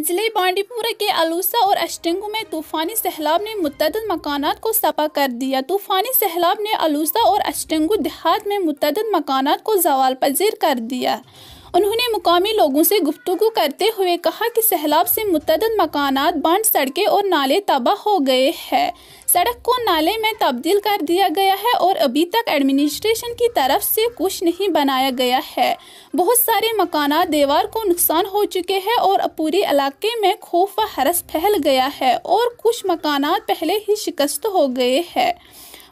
जिले बांडीपुरा के अलूसा और अष्टंगु में तूफानी सैलाब ने मुतअद्दिद मकानात को सपा कर दिया। तूफानी सैलाब ने अलूसा और अष्टंगु देहात में मुतअद्दिद मकानात को ज़वाल पजीर कर दिया। उन्होंने मुकामी लोगों से गुफ्तगू करते हुए कहा कि सैलाब से मुतअद्दिद मकानात, बांध, सड़कें और नाले तबाह हो गए हैं। सड़क को नाले में तब्दील कर दिया गया है और अभी तक एडमिनिस्ट्रेशन की तरफ से कुछ नहीं बनाया गया है। बहुत सारे मकानात दीवार को नुकसान हो चुके हैं और पूरे इलाके में खौफ व हरस फैल गया है और कुछ मकानात पहले ही शिकस्त हो गए हैं।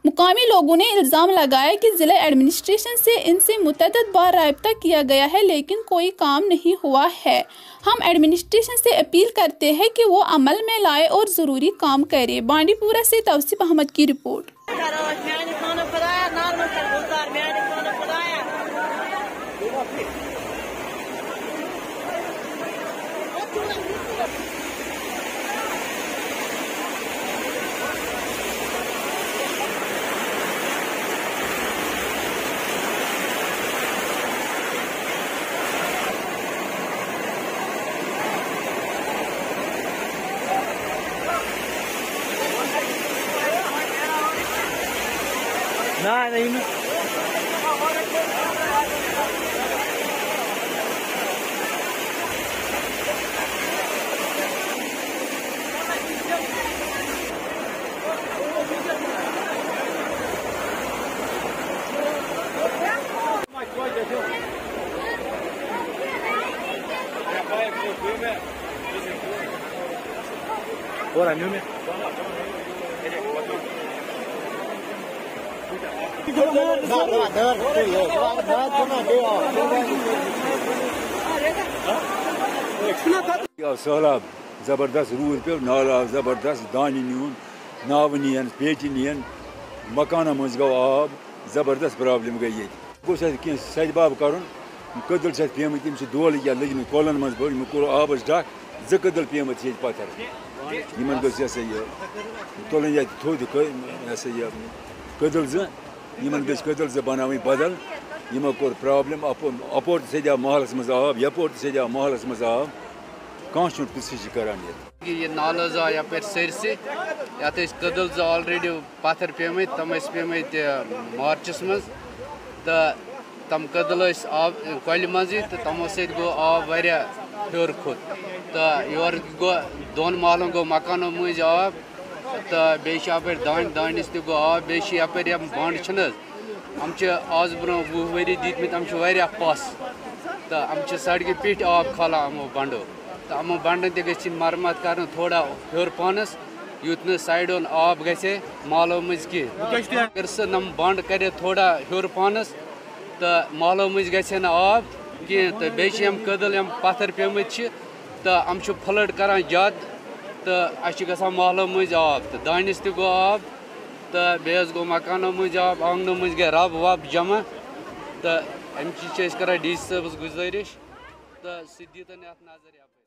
मुकामी लोगों ने इल्ज़ाम लगाया कि जिला एडमिनिस्ट्रेशन से इनसे मुतअद्दिद बार राब्ता किया गया है लेकिन कोई काम नहीं हुआ है। हम एडमिनिस्ट्रेशन से अपील करते हैं कि वो अमल में लाए और ज़रूरी काम करे। बांडीपुरा से तौसीफ अहमद की रिपोर्ट। नहीं और अन्यों में सैलाब जबरदस्त रूद पे नाल आव जबरदस्त दानी नीन नाव नीन पेटी नीन मकान मज गो आब जबरदस्त प्रॉब्लम गई ये सदबाब कर कदल पेमत तम दोल क्या लगे कोलन मज आब डक ज कदल पेमत पथर इन तुलन थोद कदल इन कदल बना बदल यमो कोर प्रॉब्लम अपोर सद्या महलस मज आब यपोर सद्या महलस मज आब कह करान ये नाल आव यप सरसे ये कदल ऑलरेडी पत्थर पेमत तम पेमत मार्चस मज तो तम कदल आब कल मज तो तमो सत गो आब वारिया हर खोत तो योर गो दोन महलों गो मकानों मज आब तो बे दानस तह गो आब बे यपर बंड हम आज ब्रो 20 वरी दितमत हम पस तो हम सड़क पिट आब खाला हमो बंडो तो हमो बंडन तह मरम्मत कर थोड़ा हर पानस यूत न साइडोन आब गसे मालो मज कह नम बंड कर थोड़ा हर पानस तो मालो मज गसे न आब कह तो बे कदल पत्थर पेमत तो हम फ्लड करान ज्यादा तो अच्छा महलो मज आब तो दानस तह गो आब तो बेस गो मकानों मज आब आंगनों मज गए रब वब जमा तो अमि कर डी सी साहबस गुजारिश तो सह दीतन नजर।